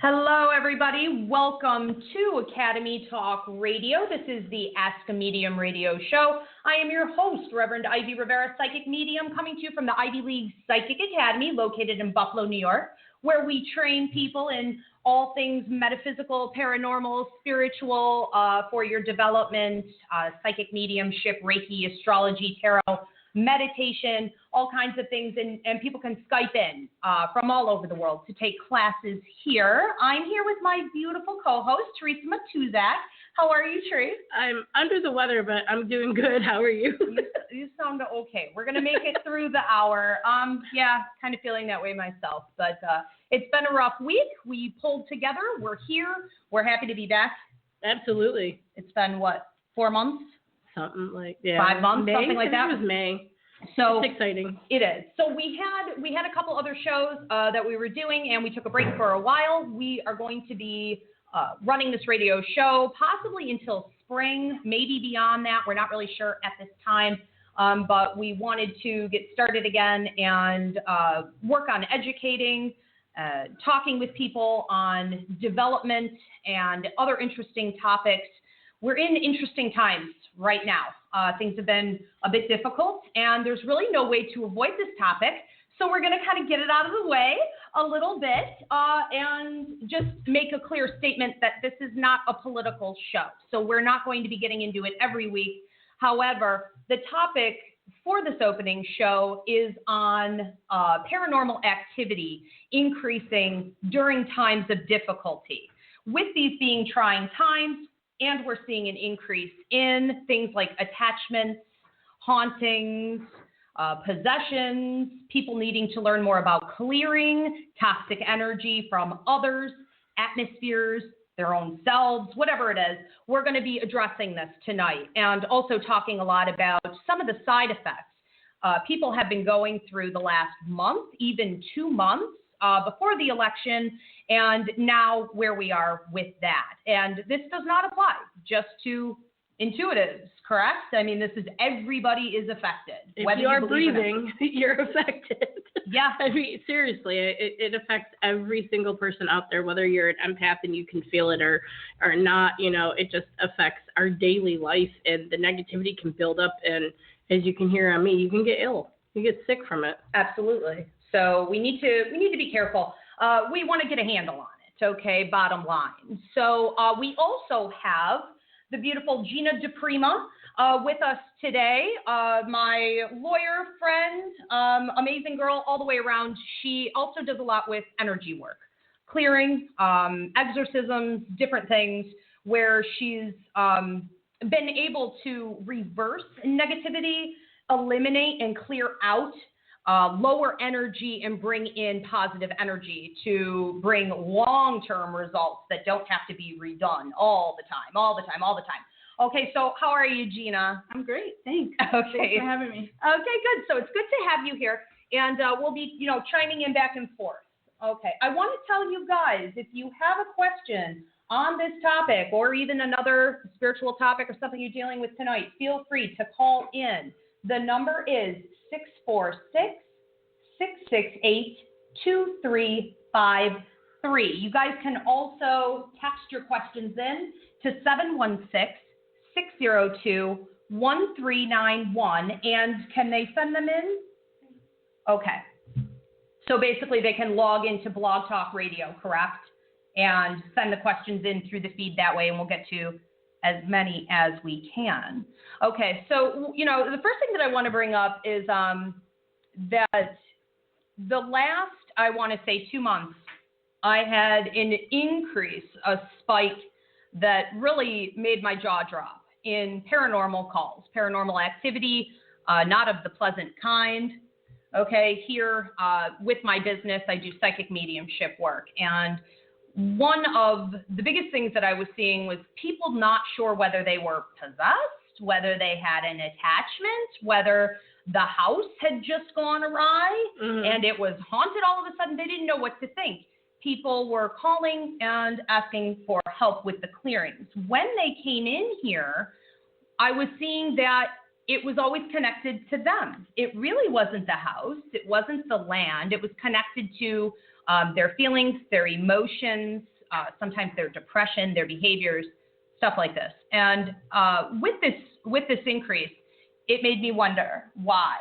Hello, everybody. Welcome to Academy Talk Radio. This is the Ask a Medium radio show. I am your host, Reverend Ivy Rivera, Psychic Medium, coming to you from the Ivy League Psychic Academy, located in Buffalo, New York, where we train people in all things metaphysical, paranormal, spiritual, for your development, psychic mediumship, Reiki, astrology, tarot, meditation, all kinds of things, and people can Skype in from all over the world to take classes here. I'm here with my beautiful co-host, Teresa Matuzak. How are you, Teresa? I'm under the weather, but I'm doing good. How are you? You sound okay. We're going to make it through the hour. Yeah, kind of feeling that way myself, but it's been a rough week. We pulled together. We're here. We're happy to be back. Absolutely. It's been, 4 months? Something like, yeah. 5 months, May? something like that. It was May. So it's exciting. It is. So we had a couple other shows that we were doing, and we took a break for a while. We are going to be running this radio show possibly until spring, maybe beyond that. We're not really sure at this time, but we wanted to get started again and work on educating, talking with people on development and other interesting topics. We're in interesting times right now. Things have been a bit difficult, and there's really no way to avoid this topic. So we're going to kind of get it out of the way a little bit and just make a clear statement that this is not a political show. So we're not going to be getting into it every week. However, the topic for this opening show is on paranormal activity increasing during times of difficulty. With these being trying times, and we're seeing an increase in things like attachments, hauntings, possessions, people needing to learn more about clearing toxic energy from others, atmospheres, their own selves, whatever it is. We're going to be addressing this tonight and also talking a lot about some of the side effects people have been going through the last month, even 2 months before the election, and now where we are with that. And this does not apply just to intuitives, correct? I mean, this is everybody is affected. If you are breathing, you're affected. Yeah. I mean, seriously, it affects every single person out there, whether you're an empath and you can feel it or not. You know, it just affects our daily life, and the negativity can build up. And as you can hear on me, you can get ill. You get sick from it. Absolutely. So we need to be careful. We want to get a handle on it, okay, bottom line. So we also have the beautiful Gina DePrima with us today, my lawyer friend, amazing girl all the way around. She also does a lot with energy work, clearing, exorcisms, different things, where she's been able to reverse negativity, eliminate and clear out lower energy and bring in positive energy to bring long-term results that don't have to be redone all the time. Okay, so how are you, Gina? I'm great, thanks. Okay. Thanks for having me. Okay, good. So it's good to have you here, and we'll be, chiming in back and forth. Okay, I want to tell you guys, if you have a question on this topic or even another spiritual topic or something you're dealing with tonight, feel free to call in. The number is 646-668-2353. You guys can also text your questions in to 716-602-1391. And can they send them in? Okay. So basically they can log into Blog Talk Radio, correct? And send the questions in through the feed that way, and we'll get to as many as we can. Okay, so, the first thing that I want to bring up is that the last, I want to say 2 months, I had an increase, a spike that really made my jaw drop in paranormal calls, paranormal activity, not of the pleasant kind. Okay, here with my business, I do psychic mediumship work, and one of the biggest things that I was seeing was people not sure whether they were possessed, whether they had an attachment, whether the house had just gone awry and it was haunted all of a sudden. They didn't know what to think. People were calling and asking for help with the clearings. When they came in here, I was seeing that it was always connected to them. It really wasn't the house. It wasn't the land. It was connected to their feelings, their emotions, sometimes their depression, their behaviors, stuff like this. And with this increase, it made me wonder why.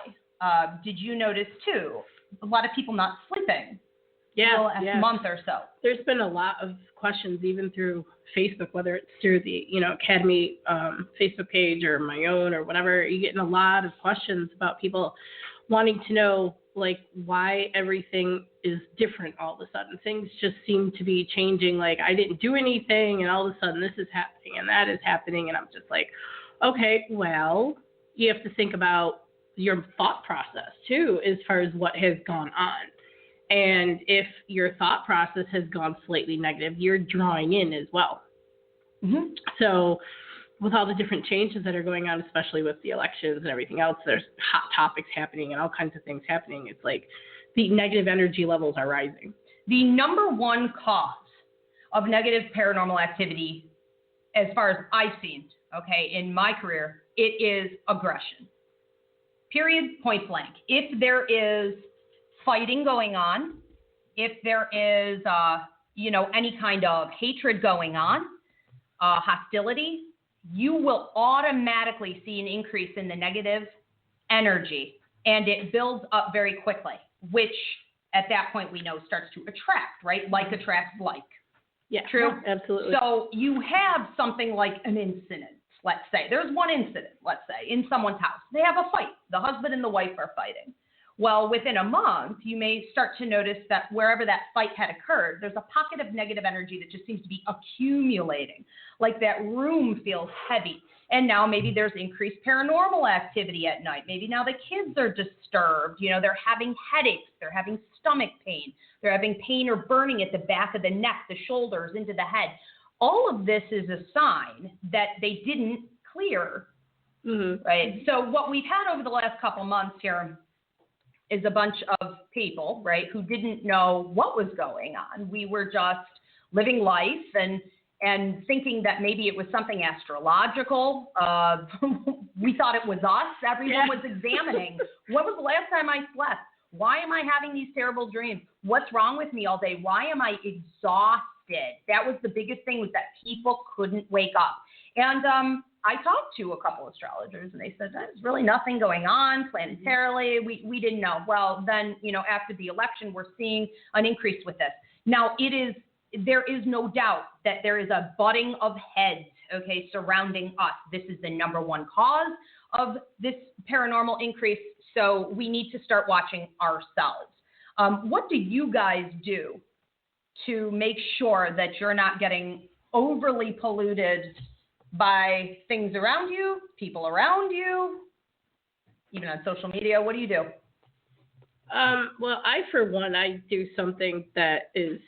Did you notice too? A lot of people not sleeping. Yeah, month or so. There's been a lot of questions, even through Facebook, whether it's through the Academy Facebook page or my own or whatever. You're getting a lot of questions about people wanting to know like why everything is different all of a sudden. Things just seem to be changing. Like I didn't do anything, and all of a sudden this is happening and that is happening, and I'm just like, okay, well, you have to think about your thought process too, as far as what has gone on. And if your thought process has gone slightly negative, you're drawing in as well. Mm-hmm. So with all the different changes that are going on, especially with the elections and everything else, there's hot topics happening and all kinds of things happening. It's like the negative energy levels are rising. The number one cause of negative paranormal activity, as far as I've seen, in my career, it is aggression. Period, point blank. If there is fighting going on, if there is, any kind of hatred going on, hostility, you will automatically see an increase in the negative energy, and it builds up very quickly, which at that point we know starts to attract, right? Like attracts like. Yeah, true? Absolutely. So you have something like an incident, let's say. There's one incident, let's say, in someone's house. They have a fight. The husband and the wife are fighting. Well, within a month, you may start to notice that wherever that fight had occurred, there's a pocket of negative energy that just seems to be accumulating. Like that room feels heavy. And now maybe there's increased paranormal activity at night. Maybe now the kids are disturbed. They're having headaches. They're having stomach pain. They're having pain or burning at the back of the neck, the shoulders, into the head. All of this is a sign that they didn't clear. Mm-hmm. Right? So what we've had over the last couple months here is a bunch of people, right, who didn't know what was going on. We were just living life and thinking that maybe it was something astrological. We thought it was us. Everyone was examining. When was the last time I slept? Why am I having these terrible dreams? What's wrong with me all day? Why am I exhausted? That was the biggest thing, was that people couldn't wake up. And I talked to a couple astrologers, and they said there's really nothing going on planetarily. We didn't know. Well, then, after the election, we're seeing an increase with this. Now, there is no doubt that there is a butting of heads, surrounding us. This is the number one cause of this paranormal increase, so we need to start watching ourselves. What do you guys do to make sure that you're not getting overly polluted by things around you, people around you, even on social media? What do you do? Well, for one, I do something that is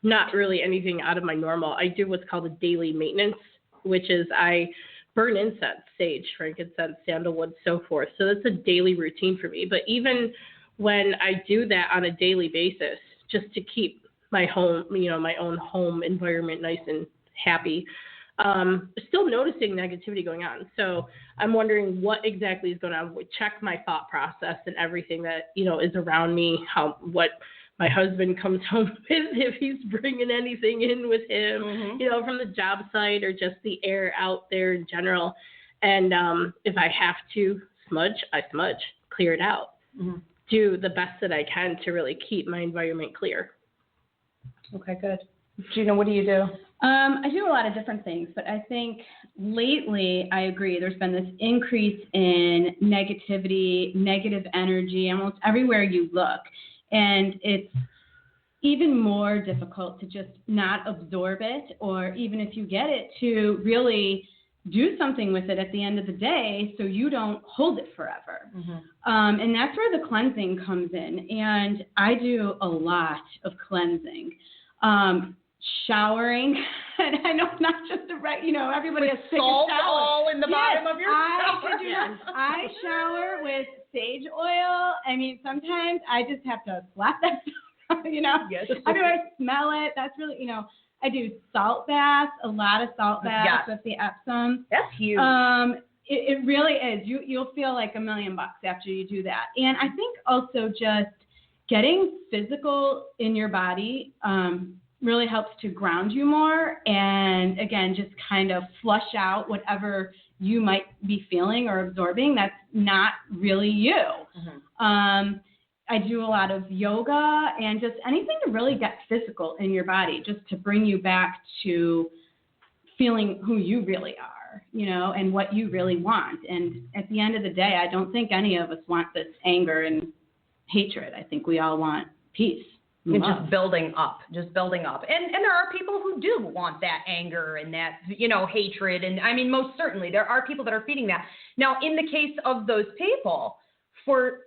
not really anything out of my normal. I do what's called a daily maintenance, which is I burn incense, sage, frankincense, sandalwood, so forth. So that's a daily routine for me. But even when I do that on a daily basis, just to keep my home, my own home environment nice and happy, still noticing negativity going on. So I'm wondering what exactly is going on. Check my thought process and everything that, is around me, what my husband comes home with, if he's bringing anything in with him, from the job site or just the air out there in general. And if I have to smudge, I smudge, clear it out, do the best that I can to really keep my environment clear. Okay, good. Gina, what do you do? I do a lot of different things, but I think lately, I agree, there's been this increase in negativity, negative energy, almost everywhere you look. And it's even more difficult to just not absorb it, or even if you get it, to really do something with it at the end of the day so you don't hold it forever. And that's where the cleansing comes in. And I do a lot of cleansing. Showering, and I know it's not just everybody has salt all in the bottom of your shower. I shower with sage oil. I mean, sometimes I just have to slap that stuff, Yes. I smell it. That's really, I do salt baths, a lot of salt baths with the Epsom. That's huge. It really is. You'll feel like $1 million after you do that. And I think also just getting physical in your body really helps to ground you more, and again, just kind of flush out whatever you might be feeling or absorbing that's not really you. I do a lot of yoga and just anything to really get physical in your body, just to bring you back to feeling who you really are, and what you really want. And at the end of the day, I don't think any of us want this anger and hatred. I think we all want peace. And just building up. And there are people who do want that anger and that, hatred. And I mean, most certainly there are people that are feeding that. Now, in the case of those people, for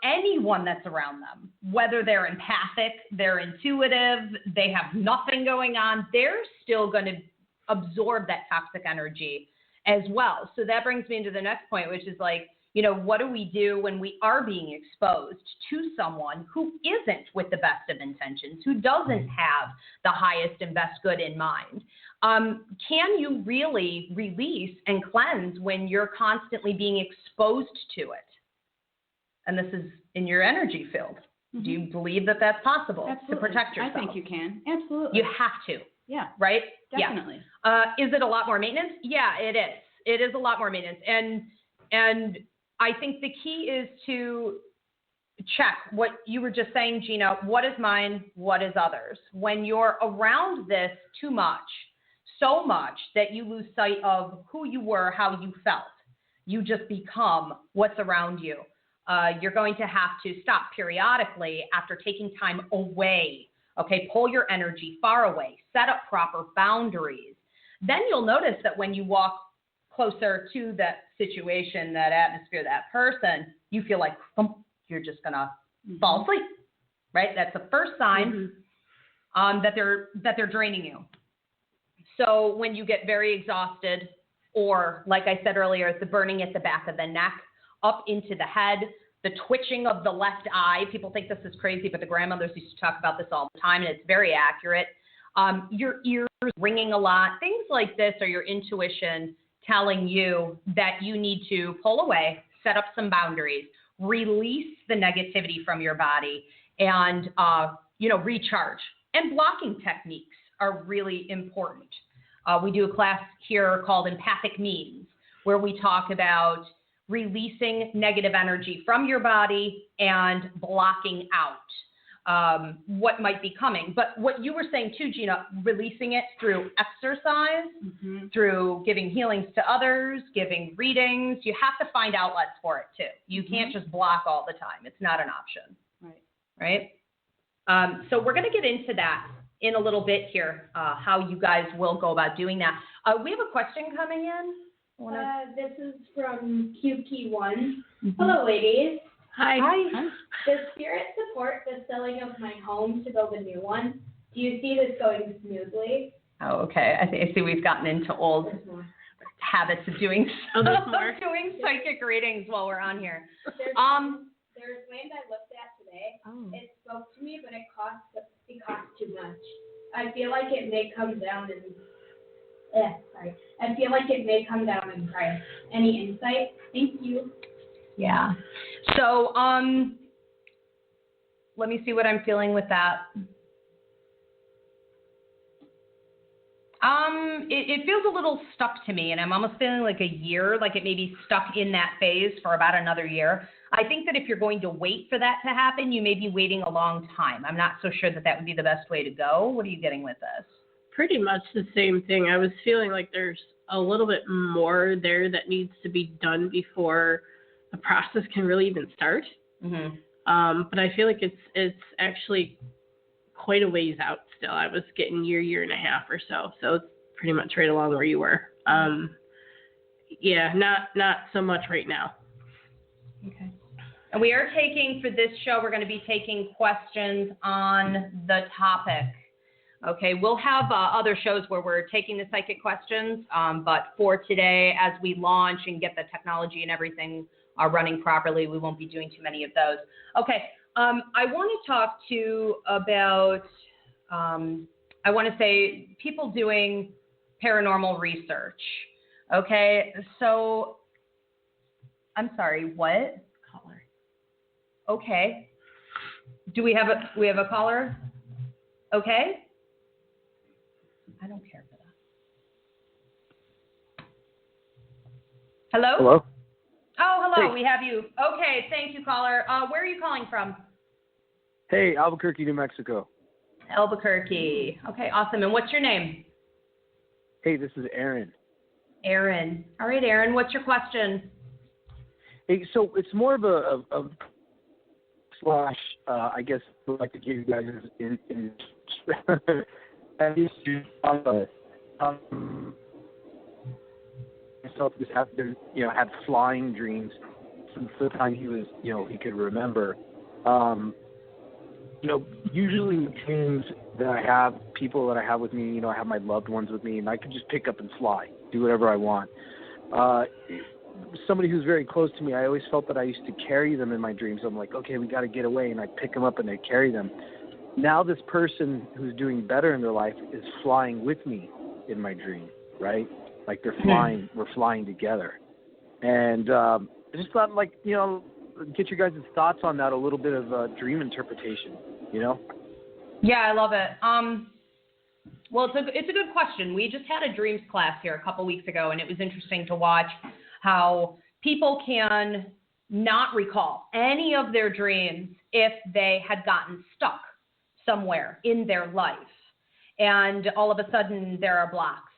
anyone that's around them, whether they're empathic, they're intuitive, they have nothing going on, they're still going to absorb that toxic energy as well. So that brings me into the next point, which is like, what do we do when we are being exposed to someone who isn't with the best of intentions, who doesn't have the highest and best good in mind? Can you really release and cleanse when you're constantly being exposed to it? And this is in your energy field. Do you believe that that's possible? Absolutely. To protect yourself? I think you can. Absolutely. You have to. Yeah. Right? Definitely. Yeah. Is it a lot more maintenance? Yeah, it is. It is a lot more maintenance. And I think the key is to check what you were just saying, Gina. What is mine? What is others? When you're around this too much, so much that you lose sight of who you were, how you felt, you just become what's around you. You're going to have to stop periodically after taking time away. Okay, pull your energy far away, set up proper boundaries. Then you'll notice that when you walk closer to that situation, that atmosphere, that person, you feel like you're just going to fall asleep, right? That's the first sign that they're draining you. So when you get very exhausted, or like I said earlier, the burning at the back of the neck, up into the head, the twitching of the left eye. People think this is crazy, but the grandmothers used to talk about this all the time, and it's very accurate. Your ears ringing a lot, things like this are your intuition telling you that you need to pull away, set up some boundaries, release the negativity from your body, and recharge. And blocking techniques are really important. We do a class here called Empathic Means, where we talk about releasing negative energy from your body and blocking out what might be coming. But what you were saying too, Gina, releasing it through exercise, through giving healings to others, giving readings. You have to find outlets for it too. You can't just block all the time. It's not an option. Right? So we're going to get into that in a little bit here, how you guys will go about doing that. We have a question coming in. This is from QT1. Hello, ladies. Hi. Does Spirit support the selling of my home to build a new one? Do you see this going smoothly? Oh, okay. I see we've gotten into old habits of doing doing psychic readings while we're on here. There's land I looked at today. It spoke to me, but it costs too much. I feel like it may come down in price. Any insight? Thank you. Yeah. So, let me see what I'm feeling with that. It feels a little stuck to me, and I'm almost feeling like a year, like it may be stuck in that phase for about another year. I think that if you're going to wait for that to happen, you may be waiting a long time. I'm not so sure that would be the best way to go. What are you getting with this? Pretty much the same thing. I was feeling like there's a little bit more there that needs to be done before the process can really even start. But I feel like it's actually quite a ways out still. I was getting year and a half or so. So it's pretty much right along where you were. Yeah, not so much right now. Okay. And we are taking, for this show, we're going to be taking questions on the topic. Okay, we'll have other shows where we're taking the psychic questions, but for today, as we launch and get the technology and everything running properly, we won't be doing too many of those. Okay, I want to talk about, I want to say, people doing paranormal research. Okay, so, I'm sorry, what? Caller. Okay. Do we have a caller? Okay. I don't care for that. Hello? Hello? Oh, hello. Hey. We have you. Okay. Thank you, caller. Where are you calling from? Hey, Albuquerque, New Mexico. Albuquerque. Okay, awesome. And what's your name? Hey, this is Aaron. Aaron. All right, Aaron. What's your question? Hey, so it's more of a slash, I guess, I'd like to give you guys in at least myself just after, had flying dreams since the time he was, he could remember. Usually the dreams that I have, people that I have with me, I have my loved ones with me, and I can just pick up and fly, do whatever I want. Somebody who's very close to me, I always felt that I used to carry them in my dreams. I'm like, okay, we got to get away, and I pick them up and I carry them. Now this person who's doing better in their life is flying with me in my dream, right? Like they're flying, we're flying together. And I just thought, get your guys' thoughts on that, a little bit of dream interpretation, Yeah, I love it. Well, it's a good question. We just had a dreams class here a couple weeks ago, and it was interesting to watch how people can not recall any of their dreams if they had gotten stuck somewhere in their life. And all of a sudden, there are blocks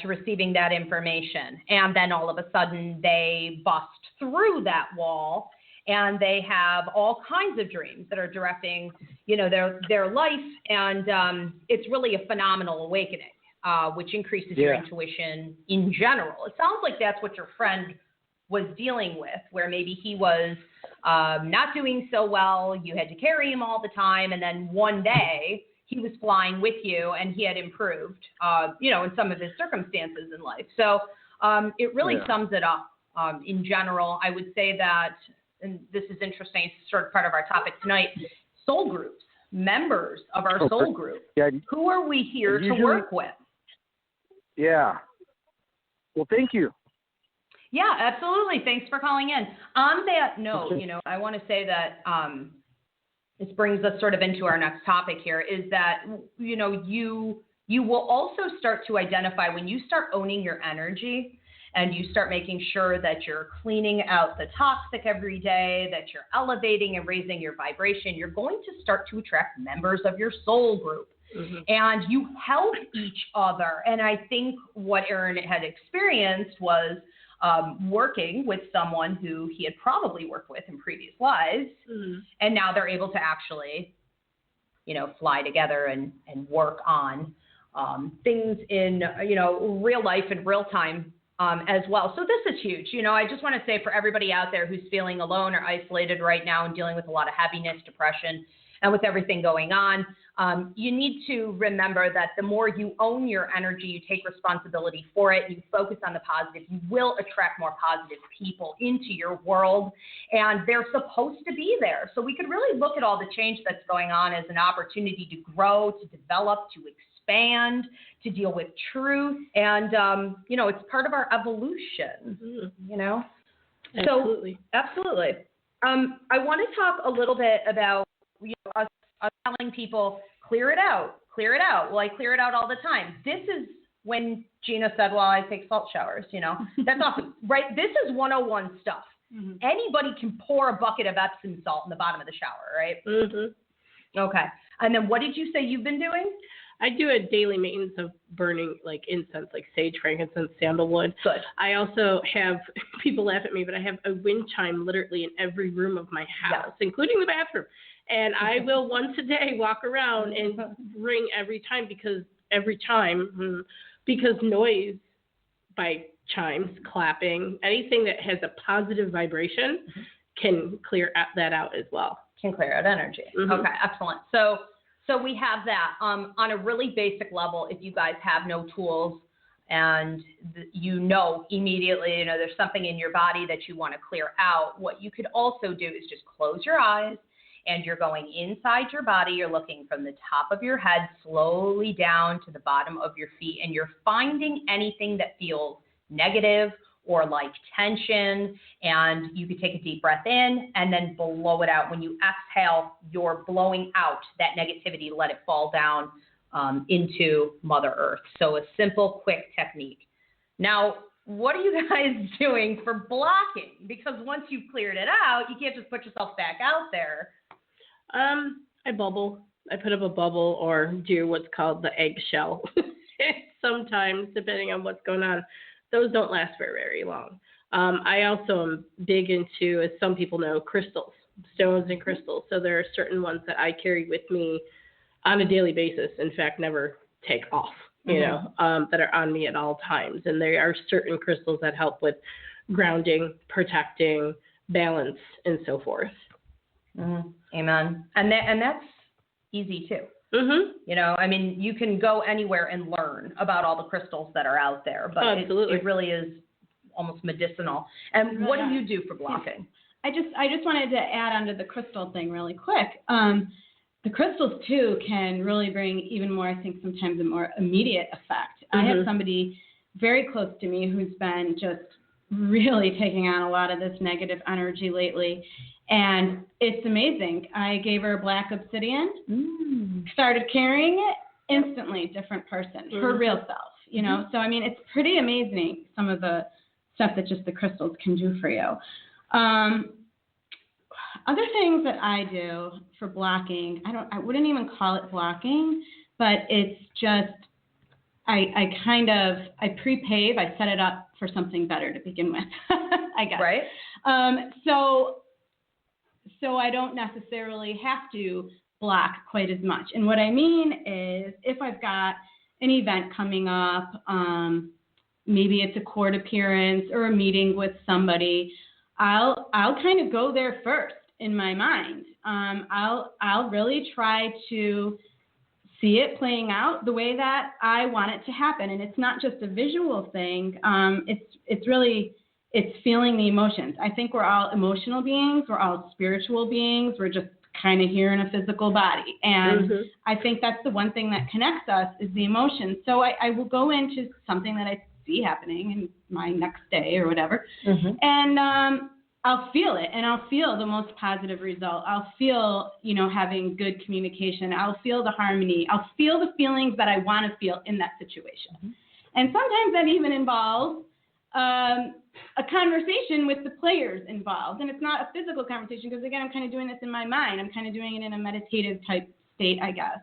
to receiving that information. And then all of a sudden, they bust through that wall, and they have all kinds of dreams that are directing, their life. And it's really a phenomenal awakening, which increases your intuition in general. It sounds like that's what your friend was dealing with, where maybe he was not doing so well. You had to carry him all the time. And then one day he was flying with you and he had improved, in some of his circumstances in life. So it really sums it up in general. I would say that, and this is interesting, it's sort of part of our topic tonight, soul groups, members of our soul group. Yeah. Who are we here to work with? Yeah. Well, thank you. Yeah, absolutely. Thanks for calling in. On that note, I want to say that this brings us sort of into our next topic here, is that, you will also start to identify when you start owning your energy and you start making sure that you're cleaning out the toxic every day, that you're elevating and raising your vibration, you're going to start to attract members of your soul group. Mm-hmm. And you help each other. And I think what Aaron had experienced was working with someone who he had probably worked with in previous lives. Mm-hmm. And now they're able to actually, fly together and work on things in, real life and real time as well. So this is huge. I just want to say for everybody out there who's feeling alone or isolated right now and dealing with a lot of heaviness, depression, and with everything going on, you need to remember that the more you own your energy, you take responsibility for it, you focus on the positive, you will attract more positive people into your world, and they're supposed to be there. So we could really look at all the change that's going on as an opportunity to grow, to develop, to expand, to deal with truth, and, it's part of our evolution, Absolutely. So, absolutely. I want to talk a little bit about us telling people, clear it out. Well, I clear it out all the time. This is when Gina said, well, I take salt showers, That's awesome, right? This is 101 stuff. Mm-hmm. Anybody can pour a bucket of Epsom salt in the bottom of the shower, right? Mm-hmm. Okay. And then what did you say you've been doing? I do a daily maintenance of burning incense, like sage, frankincense, sandalwood. Good. I also have, people laugh at me, but I have a wind chime literally in every room of my house, including the bathroom. And I will once a day walk around and ring every chime, because noise by chimes, clapping, anything that has a positive vibration can clear that out as well. Can clear out energy. Mm-hmm. Okay, excellent. So we have that on a really basic level. If you guys have no tools and immediately, there's something in your body that you want to clear out, what you could also do is just close your eyes and you're going inside your body. You're looking from the top of your head slowly down to the bottom of your feet, and you're finding anything that feels negative or like tension, and you could take a deep breath in and then blow it out. When you exhale, you're blowing out that negativity, let it fall down into Mother Earth. So a simple, quick technique. Now, what are you guys doing for blocking? Because once you've cleared it out, you can't just put yourself back out there. I bubble. I put up a bubble or do what's called the eggshell. Sometimes, depending on what's going on, those don't last very, very long. I also am big into, as some people know, crystals, stones and crystals. So there are certain ones that I carry with me on a daily basis. In fact, never take off, you know, that are on me at all times. And there are certain crystals that help with grounding, protecting, balance, and so forth. Amen. And that's easy too. You know, I mean, you can go anywhere and learn about all the crystals that are out there, but it really is almost medicinal. And what do you do for blocking? I just wanted to add onto the crystal thing really quick. The crystals too can really bring even more, I think sometimes a more immediate effect. I have somebody very close to me who's been just really taking on a lot of this negative energy lately. And it's amazing. I gave her black obsidian, started carrying it, instantly different person, her real self, you know. So, I mean, it's pretty amazing some of the stuff that just the crystals can do for you. Other things that I do for blocking, I wouldn't even call it blocking, but it's just, I pre-pave, I set it up for something better to begin with, I guess. Right. So I don't necessarily have to block quite as much. And what I mean is if I've got an event coming up, maybe it's a court appearance or a meeting with somebody, I'll kind of go there first in my mind. I'll really try to see it playing out the way that I want it to happen. And it's not just a visual thing. It's feeling the emotions. I think we're all emotional beings. We're all spiritual beings. We're just kind of here in a physical body. And I think that's the one thing that connects us is the emotions. So I will go into something that I see happening in my next day or whatever. And I'll feel it, and I'll feel the most positive result. I'll feel, you know, having good communication. I'll feel the harmony. I'll feel the feelings that I want to feel in that situation. And sometimes that even involves a conversation with the players involved. And it's not a physical conversation because, again, I'm kind of doing this in my mind. I'm kind of doing it in a meditative type state, I guess.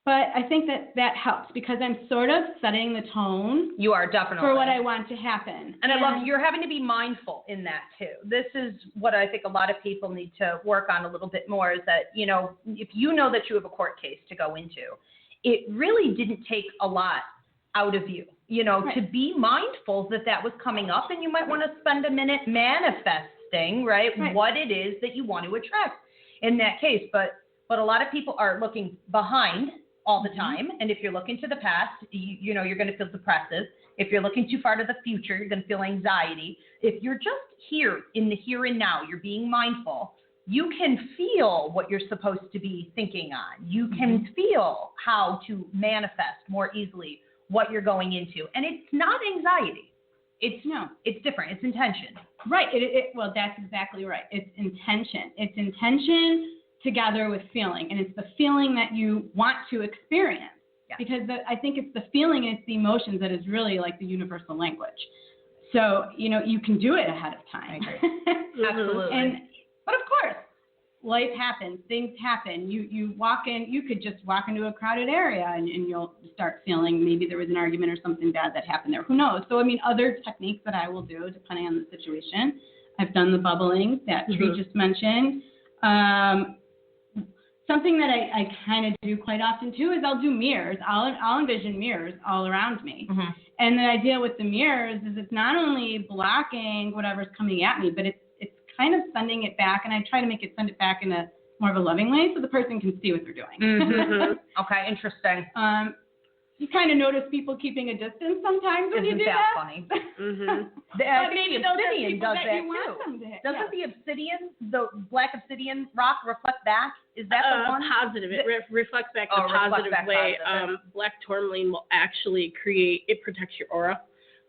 But I think that helps because I'm sort of setting the tone. You are definitely. For what I want to happen. And I love you're having to be mindful in that too. This is what I think a lot of people need to work on a little bit more is that, you know, if you know that you have a court case to go into, it really didn't take a lot out of you, you know, to be mindful that was coming up, and you might want to spend a minute manifesting, right, what it is that you want to attract in that case. But a lot of people are looking behind all the time, and if you're looking to the past, you know, you're going to feel depressive. If you're looking too far to the future, you're going to feel anxiety. If you're just here in the here and now, you're being mindful, you can feel what you're supposed to be thinking on. You can feel how to manifest more easily what you're going into. And it's not anxiety. It's different. It's intention. Right. Well, that's exactly right. It's intention. It's intention together with feeling. And it's the feeling that you want to experience. Yeah. Because I think it's the feeling and it's the emotions that is really like the universal language. So, you know, you can do it ahead of time. I agree. Absolutely. But of course, life happens, things happen. You walk in, you could just walk into a crowded area and you'll start feeling maybe there was an argument or something bad that happened there. Who knows? So, I mean, other techniques that I will do depending on the situation. I've done the bubbling that Tree just mentioned. Something that I kind of do quite often too is I'll do mirrors. I'll envision mirrors all around me. And the idea with the mirrors is it's not only blocking whatever's coming at me, but it's kind of sending it back, and I try to make it send it back in a more of a loving way so the person can see what they're doing. Okay, interesting. You kind of notice people keeping a distance sometimes when you do that. Isn't that funny? Maybe the obsidian does that too. Doesn't the obsidian, the black obsidian rock reflect back? Is that the one? Positive. It reflects back the positive way. Black tourmaline will actually it protects your aura.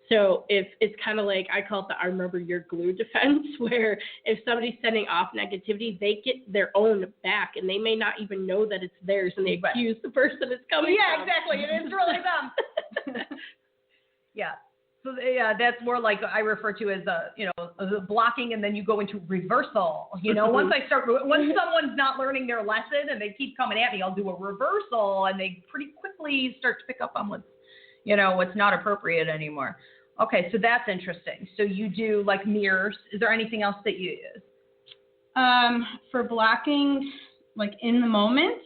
So if it's kind of like, I call it the I remember your glue defense, where if somebody's sending off negativity, they get their own back, and they may not even know that it's theirs, and they accuse the person it's coming from. Exactly. It is really them. Yeah. So that's more like I refer to as the blocking, and then you go into reversal. Once someone's not learning their lesson and they keep coming at me, I'll do a reversal, and they pretty quickly start to pick up on what's not appropriate anymore. Okay, so that's interesting. So you do like mirrors. Is there anything else that you use? For blocking, like in the moment,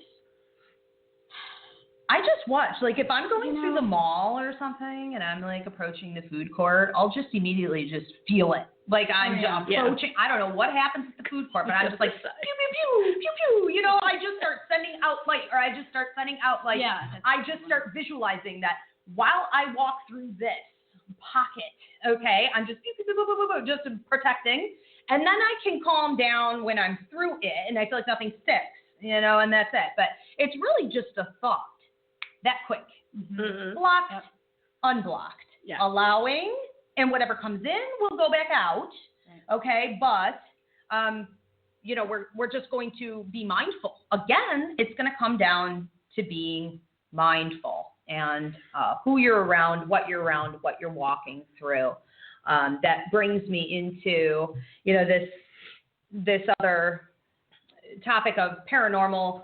I just watch. Like if I'm going through the mall or something and I'm like approaching the food court, I'll just immediately just feel it. Like I'm approaching. I don't know what happens at the food court, but I'm just like pew pew pew pew pew. I just start sending out light, or I just start sending out light. I just start visualizing that while I walk through this pocket, okay, I'm just pew, pew, pew, pew, pew, pew, just protecting, and then I can calm down when I'm through it, and I feel like nothing sticks, and that's it. But it's really just a thought. That quick. Mm-hmm. Blocked, unblocked, allowing, and whatever comes in will go back out. Okay, but we're just going to be mindful. Again, it's going to come down to being mindful and who you're around, what you're walking through. That brings me into this other topic of paranormal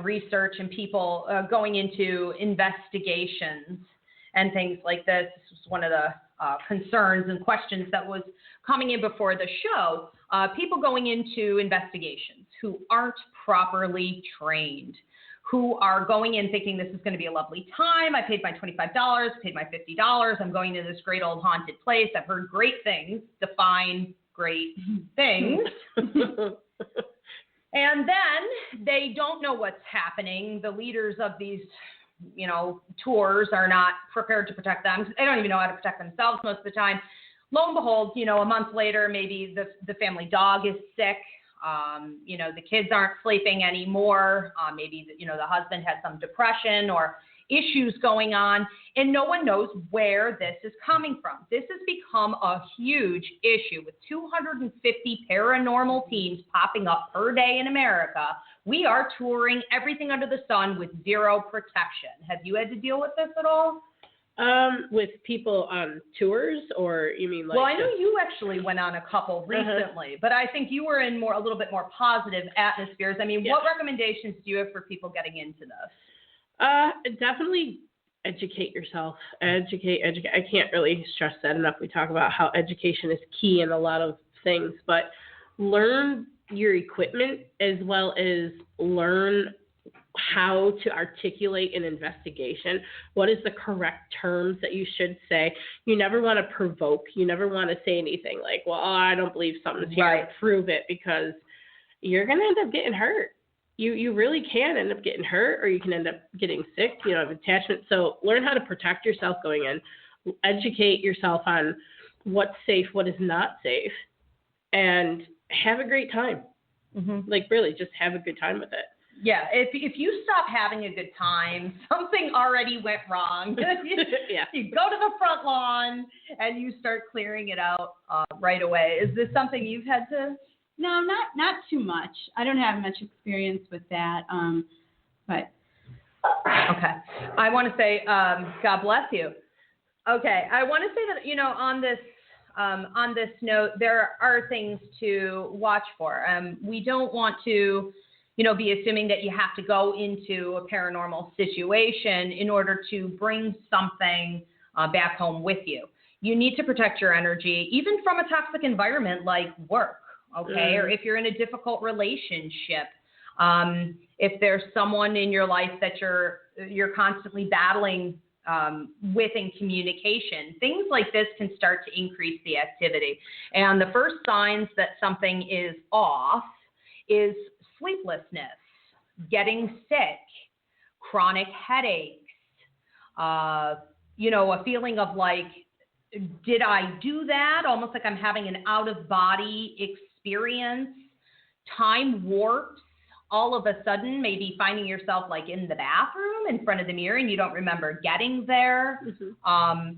research and people going into investigations and things like this. This was one of the concerns and questions that was coming in before the show. People going into investigations who aren't properly trained, who are going in thinking this is going to be a lovely time. I paid my $25, paid my $50. I'm going to this great old haunted place. I've heard great things. Define great things. And then they don't know what's happening. The leaders of these, tours are not prepared to protect them. They don't even know how to protect themselves most of the time. Lo and behold, a month later, maybe the family dog is sick. The kids aren't sleeping anymore. Maybe, the husband has some depression or issues going on, and no one knows where this is coming from. This has become a huge issue with 250 paranormal teams popping up per day in America. We are touring everything under the sun with zero protection. Have you had to deal with this at all? With people on tours, or you mean like? Well, I know you actually went on a couple recently, but I think you were in a little bit more positive atmospheres. I mean, what recommendations do you have for people getting into this? Definitely educate yourself. Educate. I can't really stress that enough. We talk about how education is key in a lot of things, but learn your equipment as well as learn how to articulate an investigation. What is the correct terms that you should say? You never want to provoke. You never want to say anything like, well, I don't believe something's here. Prove it, because you're going to end up getting hurt. You really can end up getting hurt, or you can end up getting sick, of attachment. So learn how to protect yourself going in. Educate yourself on what's safe, what is not safe, and have a great time. Mm-hmm. Like, really, just have a good time with it. Yeah, if you stop having a good time, something already went wrong. You go to the front lawn and you start clearing it out right away. Is this something you've had to? No, not too much. I don't have much experience with that. But okay, I want to say God bless you. Okay, I want to say that on this note, there are things to watch for. We don't want to be assuming that you have to go into a paranormal situation in order to bring something back home with you. You need to protect your energy, even from a toxic environment like work, okay? Or if you're in a difficult relationship, if there's someone in your life that you're constantly battling with in communication, things like this can start to increase the activity. And the first signs that something is off is sleeplessness, getting sick, chronic headaches, a feeling of like, did I do that? Almost like I'm having an out-of-body experience, time warps, all of a sudden maybe finding yourself like in the bathroom in front of the mirror and you don't remember getting there.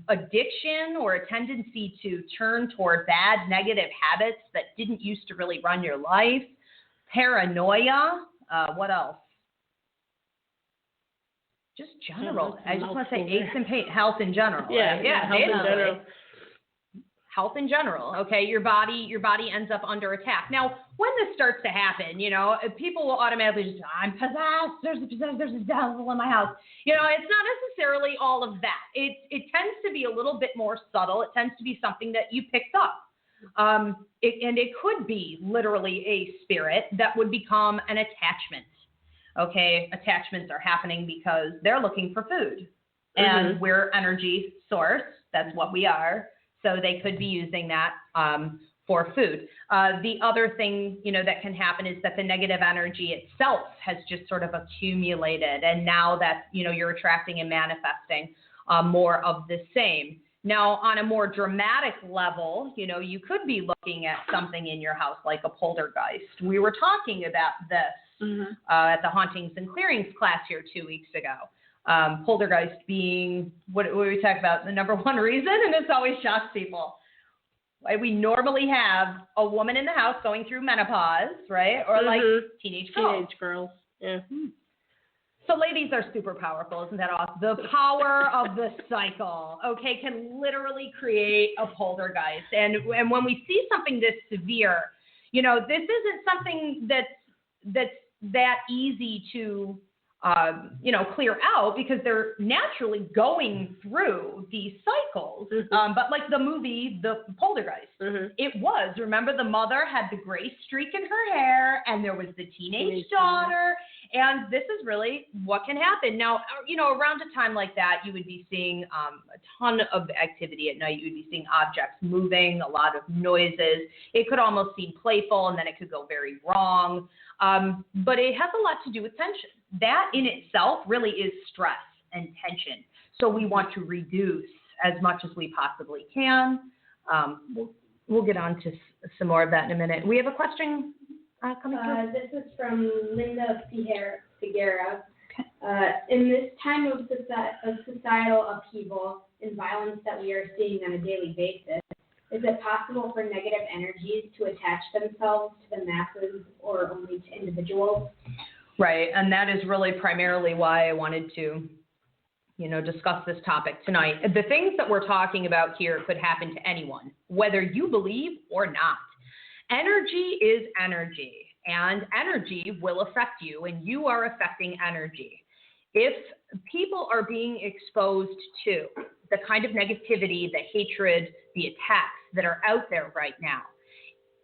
Addiction or a tendency to turn toward bad, negative habits that didn't used to really run your life. Paranoia. What else? Just general. I just want to say aches and pain, health in general. Yeah, right? yeah, health in general. Health in general. Okay, your body ends up under attack. Now, when this starts to happen, people will automatically just, I'm possessed. There's a devil in my house. It's not necessarily all of that. It tends to be a little bit more subtle. It tends to be something that you picked up. And it could be literally a spirit that would become an attachment. Okay, attachments are happening because they're looking for food. And we're energy source. That's what we are. So they could be using that for food. The other thing, that can happen is that the negative energy itself has just sort of accumulated. And now that, you're attracting and manifesting more of the same. Now, on a more dramatic level, you could be looking at something in your house like a poltergeist. We were talking about this at the Hauntings and Clearings class here 2 weeks ago. Poltergeist being, what we talk about, the number one reason, and this always shocks people. Why we normally have a woman in the house going through menopause, right? Or like teenage girls. Yeah. So ladies are super powerful, isn't that awesome? The power of the cycle, okay, can literally create a poltergeist. And when we see something this severe, this isn't something that's that easy to clear out because they're naturally going through these cycles. But like the movie, The Poltergeist, it was, remember the mother had the gray streak in her hair and there was the teenage daughter. And this is really what can happen. Now, around a time like that, you would be seeing a ton of activity at night. You would be seeing objects moving, a lot of noises. It could almost seem playful and then it could go very wrong. But it has a lot to do with tension. That in itself really is stress and tension. So we want to reduce as much as we possibly can. We'll get on to some more of that in a minute. We have a question coming through. This is from Linda Figuera. In this time of societal upheaval and violence that we are seeing on a daily basis, is it possible for negative energies to attach themselves to the masses or only to individuals? Right, and that is really primarily why I wanted to, discuss this topic tonight. The things that we're talking about here could happen to anyone, whether you believe or not. Energy is energy, and energy will affect you, and you are affecting energy. If people are being exposed to the kind of negativity, the hatred, the attacks that are out there right now,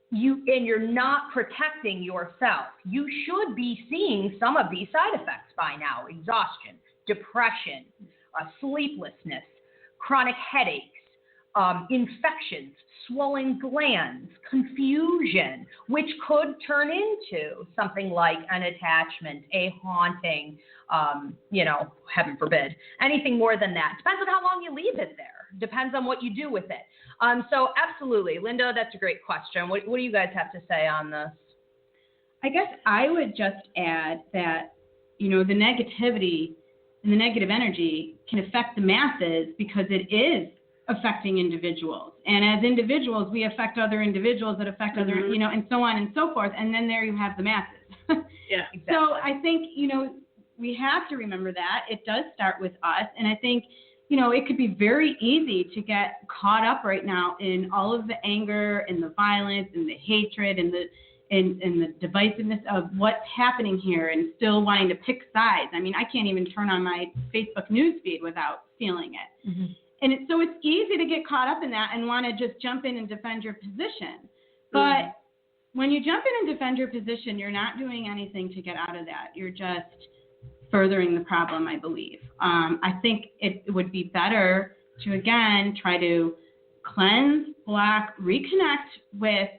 you're not protecting yourself, you should be seeing some of these side effects by now: exhaustion, depression, sleeplessness, chronic headaches, infections, swollen glands, confusion, which could turn into something like an attachment, a haunting, heaven forbid, anything more than that. Depends on how long you leave it there. Depends on what you do with it. So absolutely, Linda, that's a great question. What do you guys have to say on this? I guess I would just add that, the negativity and the negative energy can affect the masses because it is affecting individuals. And as individuals, we affect other individuals that affect other, and so on and so forth. And then there you have the masses. Yeah, exactly. So I think, we have to remember that. It does start with us. And I think, it could be very easy to get caught up right now in all of the anger and the violence and the hatred and the divisiveness of what's happening here and still wanting to pick sides. I mean, I can't even turn on my Facebook news feed without feeling it. And so it's easy to get caught up in that and want to just jump in and defend your position. But when you jump in and defend your position, you're not doing anything to get out of that. You're just furthering the problem, I believe. I think it would be better to, again, try to cleanse, block, reconnect with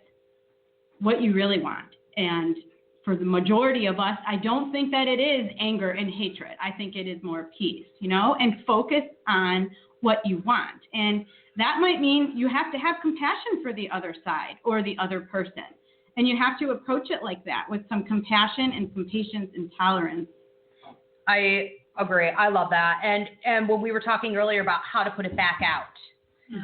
what you really want. And for the majority of us, I don't think that it is anger and hatred. I think it is more peace, and focus on what you want. And that might mean you have to have compassion for the other side or the other person. And you have to approach it like that with some compassion and some patience and tolerance. I agree. I love that. And when we were talking earlier about how to put it back out,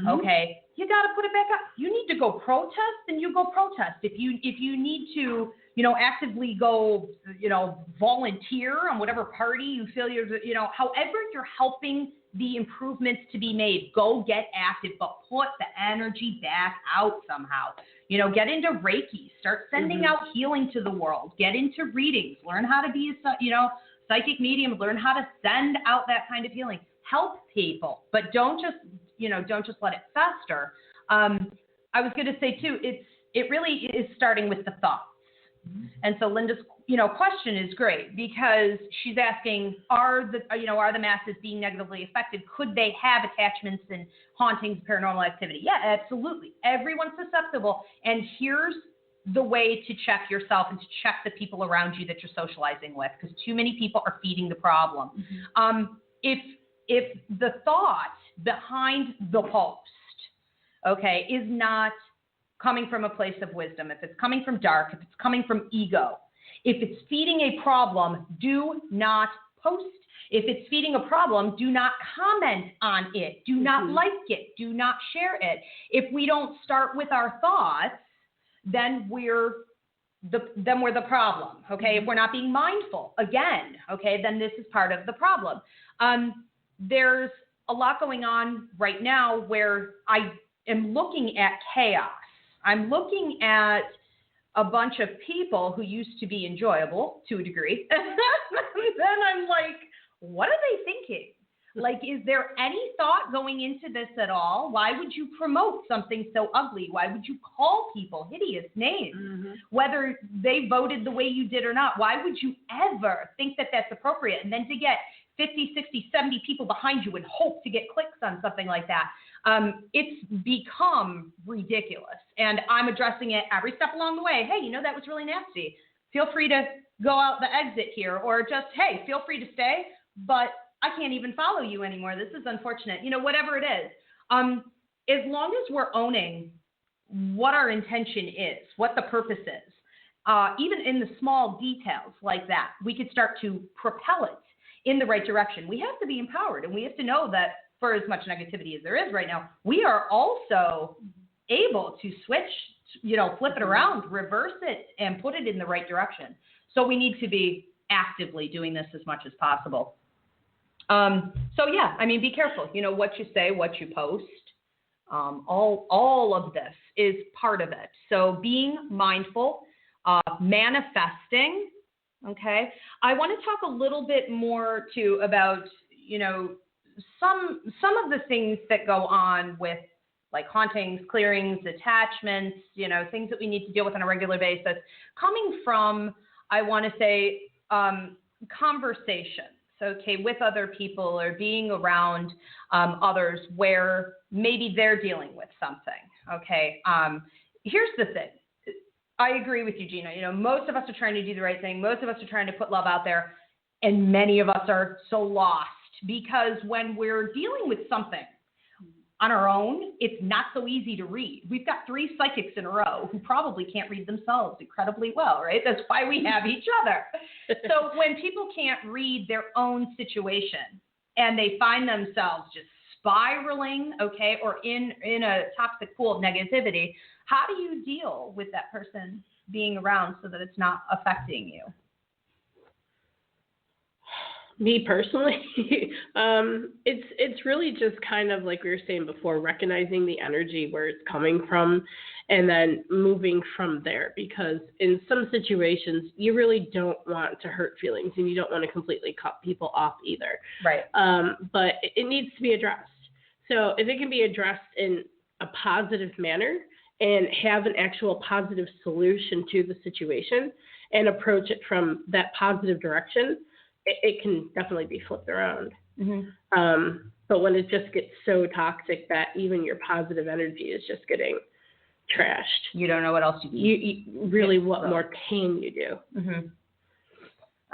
okay, you got to put it back out. You need to go protest, then you go protest. If you need to, actively go, volunteer on whatever party you feel however you're helping the improvements to be made, go get active, but put the energy back out somehow. Get into Reiki, start sending out healing to the world, get into readings, learn how to be a, psychic medium, learn how to send out that kind of healing, help people, but don't just let it fester. I was going to say too, it really is starting with the thoughts. And so Linda's, question is great because she's asking, are the masses being negatively affected? Could they have attachments and hauntings, paranormal activity? Yeah, absolutely. Everyone's susceptible. And here's the way to check yourself and to check the people around you that you're socializing with, because too many people are feeding the problem. If the thought behind the post, okay, is not coming from a place of wisdom, if it's coming from dark, if it's coming from ego, if it's feeding a problem, do not post. If it's feeding a problem, do not comment on it. Do not like it. Do not share it. If we don't start with our thoughts, then we're the problem, okay? If we're not being mindful, again, okay, then this is part of the problem. There's a lot going on right now where I am looking at chaos. I'm looking at a bunch of people who used to be enjoyable to a degree. And then I'm like, what are they thinking? Like, is there any thought going into this at all? Why would you promote something so ugly? Why would you call people hideous names? Whether they voted the way you did or not, why would you ever think that that's appropriate? And then to get 50, 60, 70 people behind you and hope to get clicks on something like that. It's become ridiculous. And I'm addressing it every step along the way. Hey, that was really nasty. Feel free to go out the exit here, or just, hey, feel free to stay, but I can't even follow you anymore. This is unfortunate. Whatever it is. As long as we're owning what our intention is, what the purpose is, even in the small details like that, we could start to propel it in the right direction. We have to be empowered, and we have to know that for as much negativity as there is right now, we are also able to switch, flip it around, reverse it, and put it in the right direction. So we need to be actively doing this as much as possible. Be careful, what you say, what you post, all of this is part of it. So being mindful, manifesting, okay. I want to talk a little bit more too about, some of the things that go on with like hauntings, clearings, attachments, things that we need to deal with on a regular basis, coming from, I want to say, conversations. Okay, with other people or being around others where maybe they're dealing with something. Okay, here's the thing. I agree with you, Gina. Most of us are trying to do the right thing. Most of us are trying to put love out there, and many of us are so lost because when we're dealing with something on our own, it's not so easy to read. We've got 3 psychics in a row who probably can't read themselves incredibly well, right? That's why we have each other. So when people can't read their own situation and they find themselves just spiraling, okay, or in a toxic pool of negativity, how do you deal with that person being around so that it's not affecting you? Me personally, it's really just kind of like we were saying before, recognizing the energy where it's coming from and then moving from there, because in some situations you really don't want to hurt feelings and you don't want to completely cut people off either. Right. But it needs to be addressed. So if it can be addressed in a positive manner and have an actual positive solution to the situation and approach it from that positive direction, it can definitely be flipped around. But when it just gets so toxic that even your positive energy is just getting trashed, you don't know what else you really what more can you do?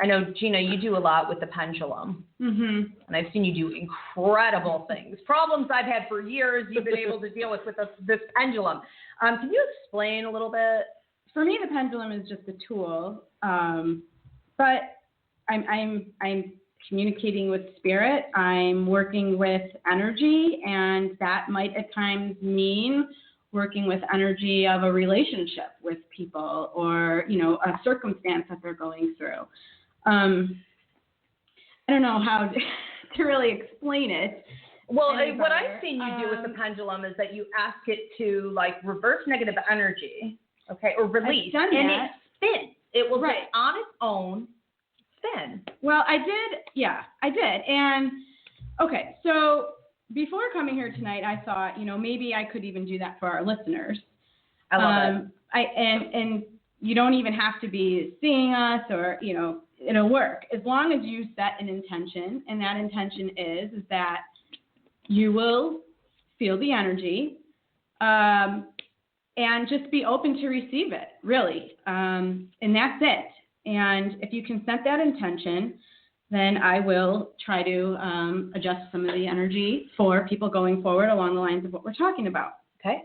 I know, Gina, you do a lot with the pendulum, and I've seen you do incredible things. Problems I've had for years you've been able to deal with this pendulum. Can you explain a little bit for me, the pendulum is just a tool, but I'm communicating with spirit. I'm working with energy, and that might at times mean working with energy of a relationship with people, or a circumstance that they're going through. I don't know how to really explain it. Well, what I've seen you do with the pendulum is that you ask it to reverse negative energy, okay, or release, and it spins. It will just on its own spin. Well, I did. And okay, so before coming here tonight, I thought, maybe I could even do that for our listeners. I love it. And you don't even have to be seeing us, or it'll work as long as you set an intention, and that intention is that you will feel the energy, and just be open to receive it, really. And that's it. And if you can set that intention, then I will try to adjust some of the energy for people going forward along the lines of what we're talking about. Okay.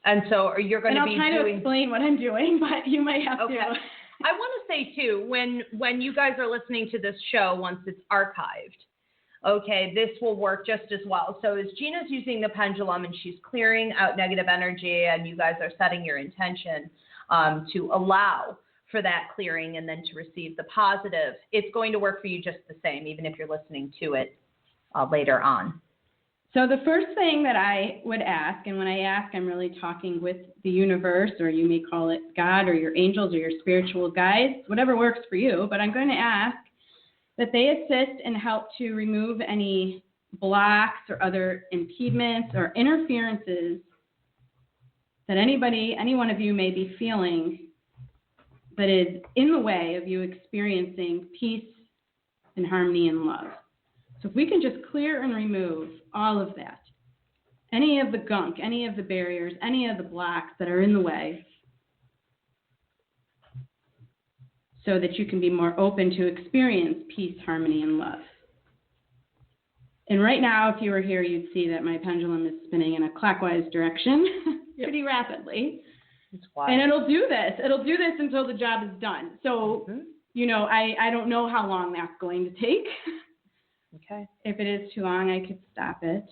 And so you're going to be doing... And I'll try to explain what I'm doing, but you might have to... I want to say, too, when you guys are listening to this show, once it's archived, okay, this will work just as well. So as Gina's using the pendulum and she's clearing out negative energy, and you guys are setting your intention to allow for that clearing and then to receive the positive, it's going to work for you just the same, even if you're listening to it later on. So the first thing that I would ask, and when I ask, I'm really talking with the universe, or you may call it God, or your angels, or your spiritual guides, whatever works for you, but I'm going to ask that they assist and help to remove any blocks or other impediments or interferences that any one of you may be feeling that is in the way of you experiencing peace and harmony and love. So if we can just clear and remove all of that, any of the gunk, any of the barriers, any of the blocks that are in the way, so that you can be more open to experience peace, harmony, and love. And right now, if you were here, you'd see that my pendulum is spinning in a clockwise direction pretty rapidly. And it'll do this. It'll do this until the job is done. So, I don't know how long that's going to take. Okay. If it is too long, I could stop it.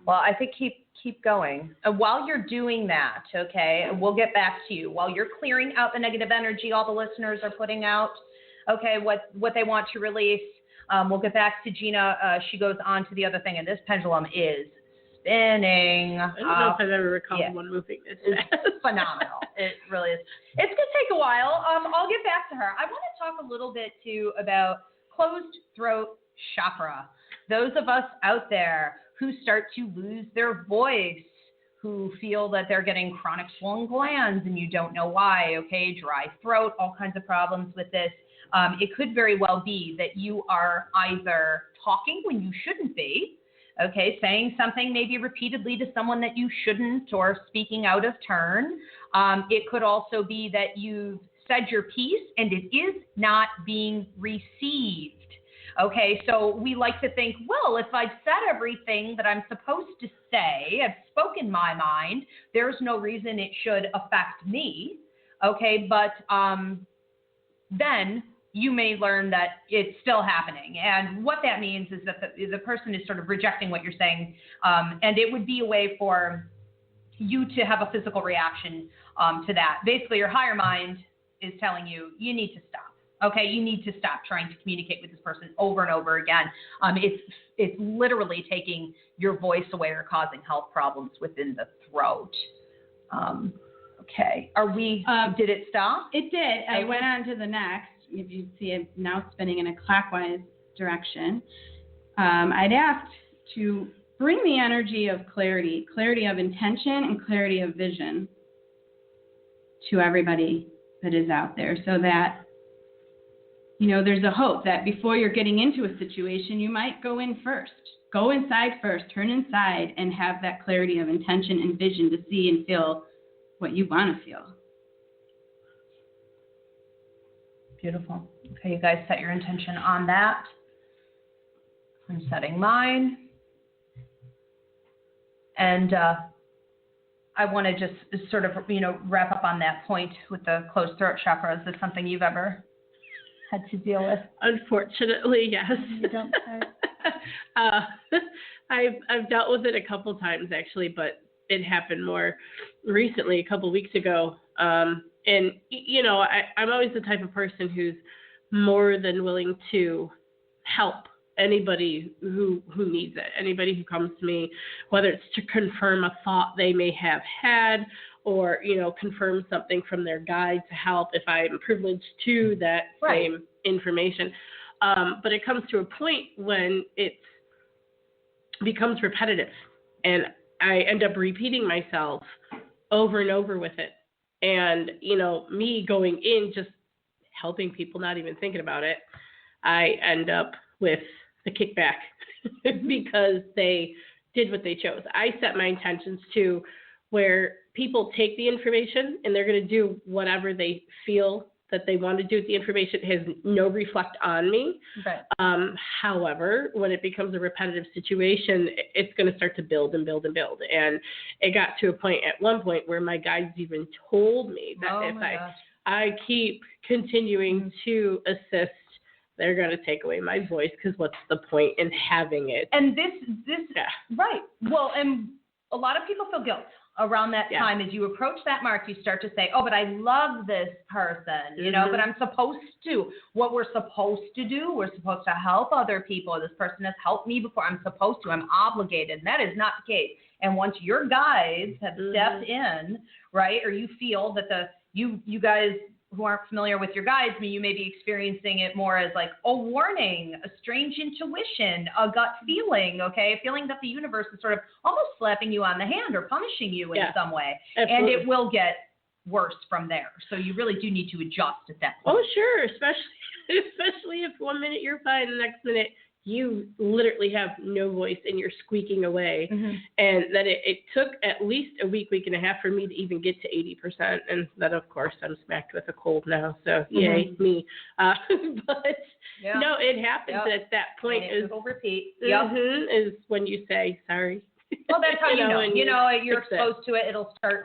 Well, I think keep going. While you're doing that, okay, we'll get back to you. While you're clearing out the negative energy all the listeners are putting out, okay, what they want to release, we'll get back to Gina. She goes on to the other thing, and this pendulum is spinning. I don't know if I've ever recalled one moving this fast. It's phenomenal. It really is. It's going to take a while. I'll get back to her. I want to talk a little bit, too, about closed throat chakra. Those of us out there who start to lose their voice, who feel that they're getting chronic swollen glands and you don't know why, okay, dry throat, all kinds of problems with this. It could very well be that you are either talking when you shouldn't be, okay, saying something maybe repeatedly to someone that you shouldn't, or speaking out of turn. It could also be that you've said your piece and it is not being received. Okay, so we like to think, well, if I've said everything that I'm supposed to say, I've spoken my mind, there's no reason it should affect me. Okay, but then you may learn that it's still happening. And what that means is that the person is sort of rejecting what you're saying. And it would be a way for you to have a physical reaction to that. Basically, your higher mind is telling you, you need to stop. Okay, you need to stop trying to communicate with this person over and over again. It's literally taking your voice away or causing health problems within the throat. Okay, did it stop? It did. I went on to the next. If you see it now spinning in a clockwise direction, I'd asked to bring the energy of clarity of intention and clarity of vision to everybody that is out there, so that there's a hope that before you're getting into a situation, you might go inside first, turn inside, and have that clarity of intention and vision to see and feel what you want to feel. Beautiful. Okay, you guys set your intention on that. I'm setting mine. And I want to just sort of, wrap up on that point with the closed throat chakra. Is this something you've ever had to deal with? Unfortunately, yes. You don't say. I've dealt with it a couple times actually, but it happened more recently, a couple weeks ago. And I'm always the type of person who's more than willing to help anybody who needs it, anybody who comes to me, whether it's to confirm a thought they may have had or, confirm something from their guide to help if I'm privileged to that same information. But it comes to a point when it becomes repetitive and I end up repeating myself over and over with it. And, me going in, just helping people, not even thinking about it, I end up with the kickback because they did what they chose. I set my intentions to where people take the information and they're going to do whatever they feel that they want to do with the information. It has no reflect on me. Right. However, when it becomes a repetitive situation, it's going to start to build and build and build. And it got to a point at one point where my guides even told me that if I keep continuing to assist, they're going to take away my voice because what's the point in having it? And this right. Well, and a lot of people feel guilt around that time. As you approach that mark, you start to say, oh, but I love this person, but I'm supposed to. What we're supposed to do, we're supposed to help other people. This person has helped me before. I'm supposed to. I'm obligated. And that is not the case. And once your guides have stepped in, right, or you feel that you guys who aren't familiar with your guides, you may be experiencing it more as like a warning, a strange intuition, a gut feeling, a feeling that the universe is sort of almost slapping you on the hand or punishing you in some way. Absolutely. And it will get worse from there. So you really do need to adjust at that point. Oh, sure, especially if 1 minute you're fine, the next minute you literally have no voice and you're squeaking away. And then it took at least a week and a half for me to even get to 80%. And then, of course, I'm smacked with a cold now. So, yay, me. But, no, it happens at that point. It will repeat. Is when you say, sorry. Well, that's how you know. You're exposed to it.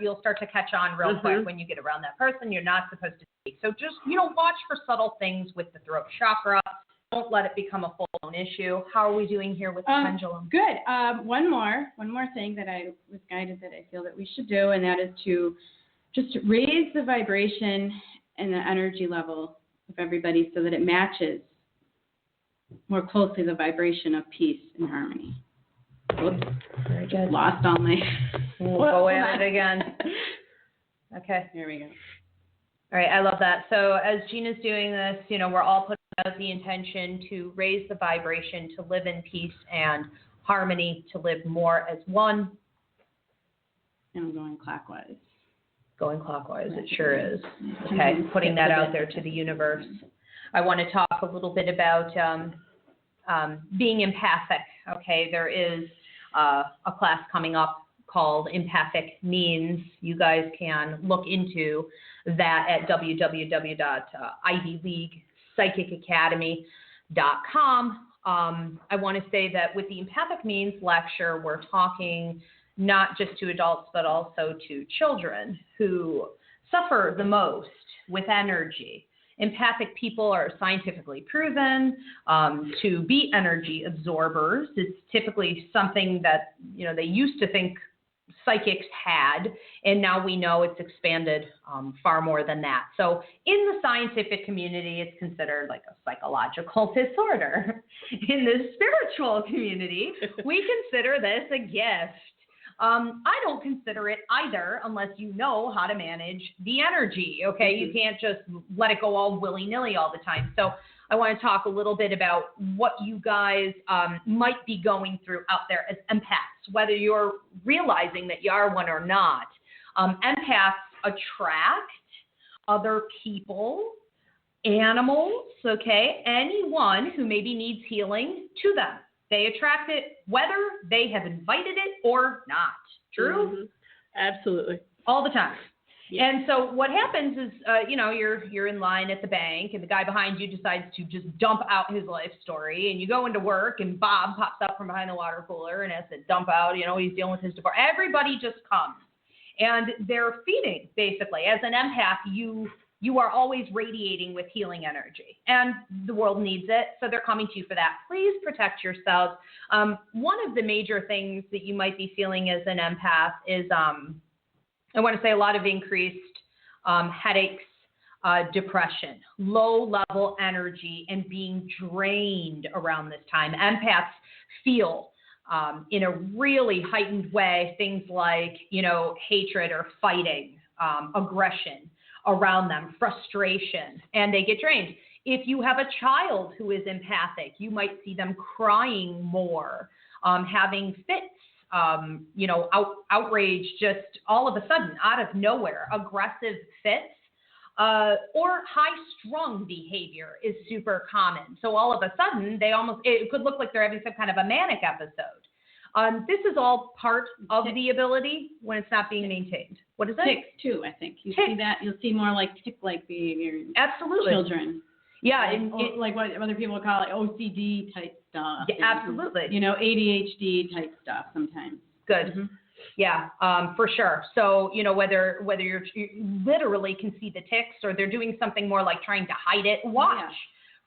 You'll start to catch on real quick when you get around that person you're not supposed to speak. So just, watch for subtle things with the throat chakra. Don't let it become a full-blown issue. How are we doing here with the pendulum? Good. One more thing that I was guided that I feel that we should do, and that is to just raise the vibration and the energy level of everybody so that it matches more closely the vibration of peace and harmony. Whoops. Very good. Lost all my... We'll go at it again. Okay. Here we go. All right. I love that. So as Gina's doing this, we're all putting out the intention to raise the vibration, to live in peace and harmony, to live more as one. And I'm going clockwise. Going clockwise, it sure is. Okay, putting that out there to the universe. I want to talk a little bit about being empathic. Okay, there is a class coming up called Empathic Means. You guys can look into that at www.ivyleaguepsychicacademy.com. I want to say that with the Empathic Means lecture, we're talking not just to adults, but also to children who suffer the most with energy. Empathic people are scientifically proven to be energy absorbers. It's typically something that, they used to think psychics had, and now we know it's expanded far more than that. So in the scientific community, it's considered like a psychological disorder. In the spiritual community, we consider this a gift. I don't consider it either unless you know how to manage the energy, okay? You can't just let it go all willy-nilly all the time. So I want to talk a little bit about what you guys might be going through out there as empaths, whether you're realizing that you are one or not. Empaths attract other people, animals, okay, anyone who maybe needs healing to them. They attract it whether they have invited it or not. True? Absolutely. All the time. Yeah. And so what happens is, you're in line at the bank and the guy behind you decides to just dump out his life story, and you go into work and Bob pops up from behind the water cooler and has to dump out, he's dealing with his divorce. Everybody just comes. And they're feeding, basically. As an empath, you are always radiating with healing energy, and the world needs it, so they're coming to you for that. Please protect yourselves. One of the major things that you might be feeling as an empath is, I want to say, a lot of increased headaches, depression, low-level energy, and being drained around this time. Empaths feel in a really heightened way things like, hatred or fighting, aggression around them, frustration, and they get drained. If you have a child who is empathic, you might see them crying more, having fits, outrage just all of a sudden, out of nowhere, aggressive fits, or high-strung behavior is super common. So all of a sudden, it could look like they're having some kind of a manic episode. This is all part of the ability when it's not being maintained. What is it? Tics, too, I think. You see that? You'll see more like tic-like behavior in Absolutely. children. Yeah. Like what other people call it OCD type stuff. Yeah, absolutely. ADHD type stuff sometimes. Good. Mm-hmm. Yeah, for sure. So, whether you literally can see the tics or they're doing something more like trying to hide it, watch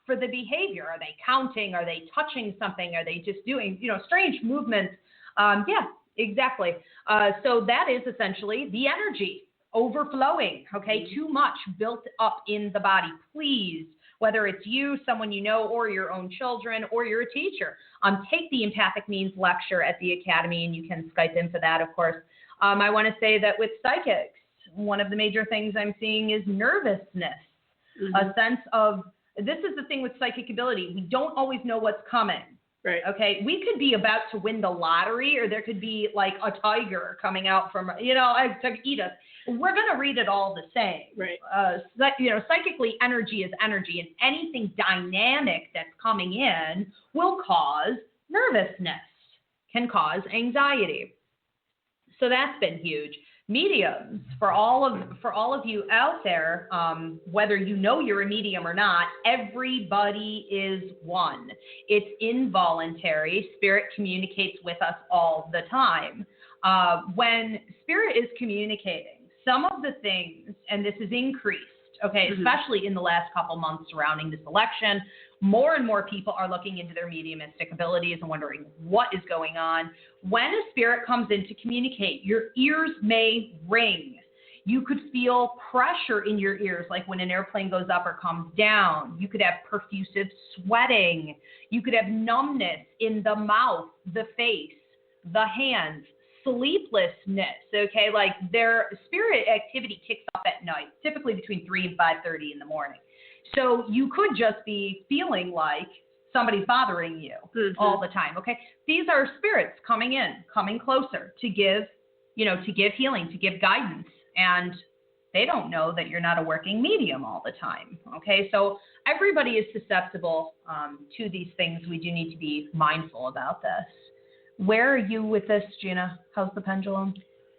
for the behavior. Are they counting? Are they touching something? Are they just doing, strange movements? Yeah, exactly. So that is essentially the energy overflowing, okay? Too much built up in the body. Please, whether it's you, someone you know, or your own children, or you're a teacher, take the Empathic Means lecture at the Academy, and you can Skype in for that, of course. I want to say that with psychics, one of the major things I'm seeing is nervousness, a sense of, this is the thing with psychic ability, we don't always know what's coming. Right. Okay. We could be about to win the lottery, or there could be like a tiger coming out from, to eat us. We're going to read it all the same. Right. Psychically, energy is energy, and anything dynamic that's coming in will cause nervousness, can cause anxiety. So that's been huge. Mediums, for all of you out there, whether you know you're a medium or not, everybody is one. It's involuntary. Spirit communicates with us all the time. When Spirit is communicating, some of the things, and this is increased, okay, especially in the last couple months surrounding this election, more and more people are looking into their mediumistic abilities and wondering what is going on. When a spirit comes in to communicate, your ears may ring. You could feel pressure in your ears, like when an airplane goes up or comes down. You could have perfusive sweating. You could have numbness in the mouth, the face, the hands, sleeplessness, okay? Like their spirit activity kicks off at night, typically between 3 and 5:30 in the morning. So you could just be feeling like somebody's bothering you all the time, okay? These are spirits coming closer to give, to give healing, to give guidance. And they don't know that you're not a working medium all the time, okay? So everybody is susceptible to these things. We do need to be mindful about this. Where are you with this, Gina? How's the pendulum?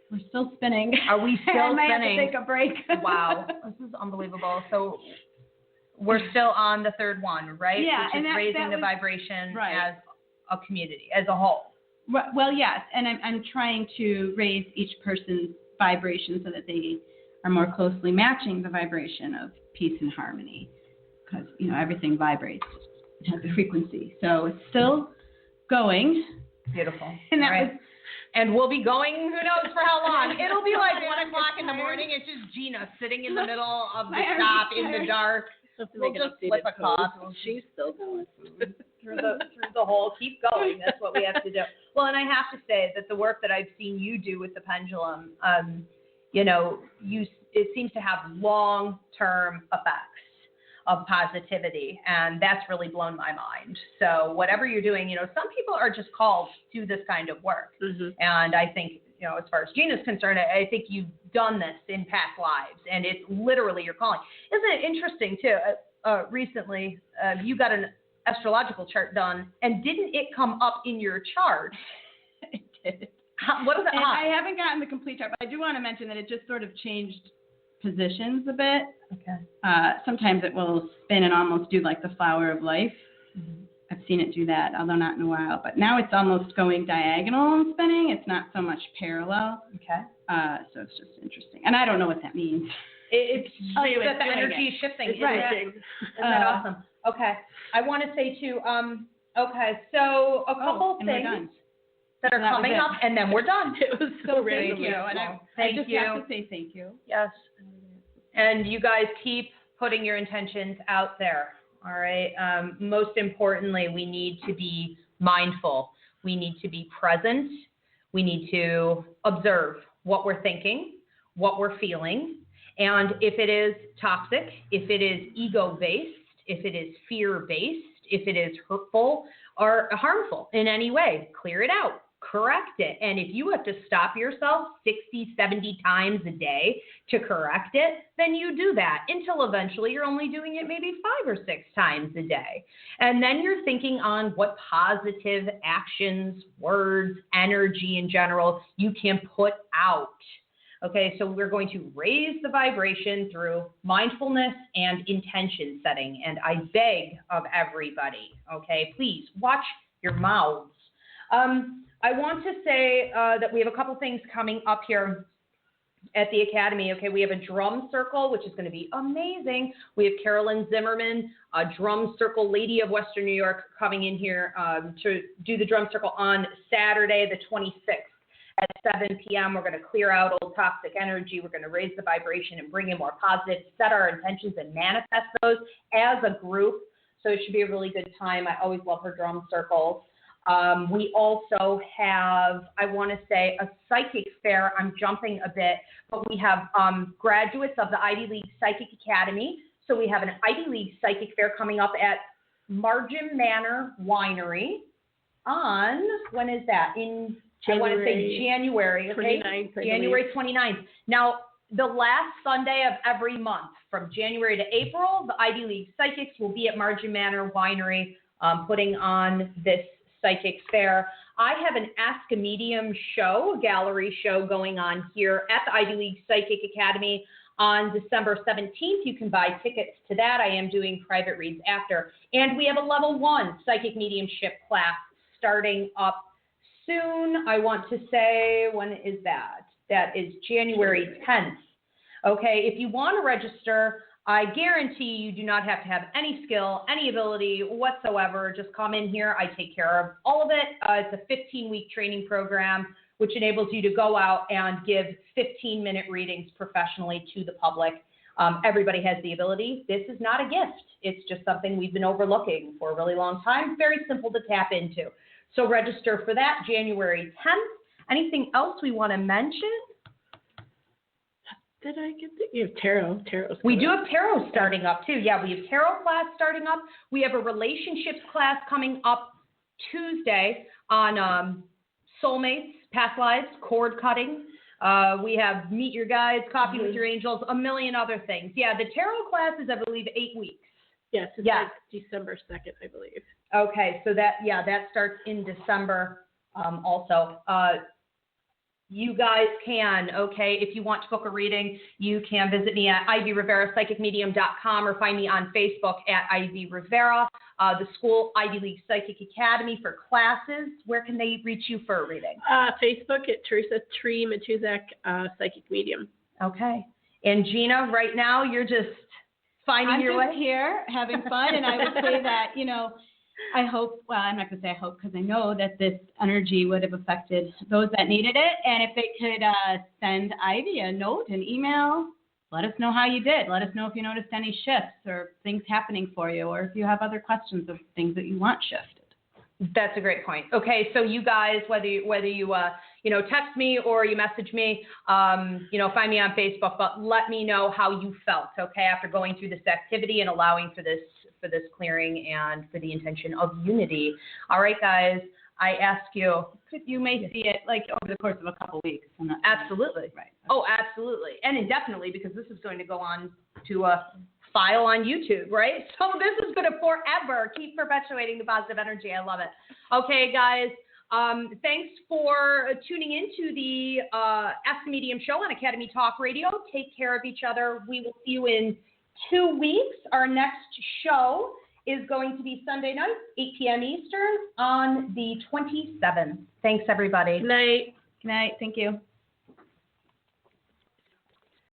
We're still spinning. Are we still I might spinning? have to take a break. Wow, this is unbelievable. So we're still on the third one, right? Yeah, which is and raising the vibration as a community, as a whole. Well, yes, and I'm trying to raise each person's vibration so that they are more closely matching the vibration of peace and harmony, because everything vibrates, it has a frequency. So it's still going. Beautiful. And that was. And we'll be going, who knows for how long. It'll be like 1 o'clock in the morning. It's just Gina sitting in the middle of the shop in the dark. We'll just flip a cloth. She's still going. through the hole. Keep going. That's what we have to do. Well, and I have to say that the work that I've seen you do with the pendulum, it seems to have long-term effects of positivity, and that's really blown my mind. So whatever you're doing, some people are just called to this kind of work. And I think, as far as Gina's concerned, I think you've done this in past lives, and it's literally your calling. Isn't it interesting, too? Recently, you got an astrological chart done, and didn't it come up in your chart? It did. What is it? I haven't gotten the complete chart, but I do want to mention that it just sort of changed positions a bit. Okay. Sometimes it will spin and almost do like the flower of life. I've seen it do that, although not in a while. But now it's almost going diagonal and spinning. It's not so much parallel. Okay. So it's just interesting. And I don't know what that means. It's that the energy is shifting. It's shifting. Isn't that awesome? Okay. I want to say too, okay, so a couple things that are coming up, and then we're done. It was so random. Thank you. And I just have to say thank you. Yes. And you guys keep putting your intentions out there. All right. Most importantly, we need to be mindful. We need to be present. We need to observe what we're thinking, what we're feeling. And if it is toxic, if it is ego-based, if it is fear-based, if it is hurtful or harmful in any way, clear it out, correct it. And if you have to stop yourself 60, 70 times a day to correct it, then you do that until eventually you're only doing it maybe 5 or 6 times a day. And then you're thinking on what positive actions, words, energy in general you can put out. Okay, so we're going to raise the vibration through mindfulness and intention setting. And I beg of everybody, okay, please watch your mouths. I want to say that we have a couple things coming up here at the Academy. Okay, we have a drum circle, which is going to be amazing. We have Carolyn Zimmerman, a drum circle lady of Western New York, coming in here to do the drum circle on Saturday, the 26th. At 7 p.m., we're going to clear out old toxic energy. We're going to raise the vibration and bring in more positive, set our intentions and manifest those as a group. So it should be a really good time. I always love her drum circles. We also have, I want to say, a psychic fair. I'm jumping a bit, but we have graduates of the Ivy League Psychic Academy. So we have an Ivy League Psychic Fair coming up at Margin Manor Winery on, when is that? In January, I want to say January, okay? 29th, January 29th. Now, the last Sunday of every month, from January to April, the Ivy League Psychics will be at Margin Manor Winery putting on this psychic fair. I have an Ask a Medium show, a gallery show going on here at the Ivy League Psychic Academy on December 17th. You can buy tickets to that. I am doing private reads after. And we have a level 1 psychic mediumship class starting up soon. I want to say, when is that? That is January 10th. Okay, if you want to register, I guarantee you do not have to have any skill, any ability whatsoever. Just come in here. I take care of all of it. It's a 15-week training program, which enables you to go out and give 15-minute readings professionally to the public. Everybody has the ability. This is not a gift. It's just something we've been overlooking for a really long time. Very simple to tap into. So register for that January 10th. Anything else we want to mention? Did I get the, you have tarot? We do have tarot starting up too. Yeah, we have tarot class starting up. We have a relationships class coming up Tuesday on soulmates, past lives, cord cutting. We have meet your guides, coffee with your angels, a million other things. Yeah, the tarot class is, I believe, 8 weeks. Yes, it's like December 2nd, I believe. Okay, so that starts in December also. You guys can, okay, if you want to book a reading, you can visit me at ivyrivera.psychicmedium.com or find me on Facebook at Ivy Rivera. The school, Ivy League Psychic Academy, for classes. Where can they reach you for a reading? Facebook at Teresa Tree Matuzak, Psychic Medium. Okay. And Gina, right now you're just finding your way? I'm just here having fun, and I would say that, I hope, well, I'm not going to say I hope because I know that this energy would have affected those that needed it. And if they could send Ivy a note, an email, let us know how you did. Let us know if you noticed any shifts or things happening for you, or if you have other questions of things that you want shifted. That's a great point. Okay, so you guys, whether you text me or you message me, find me on Facebook, but let me know how you felt, okay, after going through this activity and allowing for this clearing and for the intention of unity. All right, guys, I ask you, you may see it like over the course of a couple weeks. Absolutely. Right. Oh, absolutely. And indefinitely, because this is going to go on to a file on YouTube, right? So this is going to forever keep perpetuating the positive energy. I love it. Okay, guys. Thanks for tuning into the Ask the Medium show on Academy Talk Radio. Take care of each other. We will see you in 2 weeks. Our next show is going to be Sunday night, 8 p.m. Eastern on the 27th. Thanks, everybody. Good night. Good night. Thank you.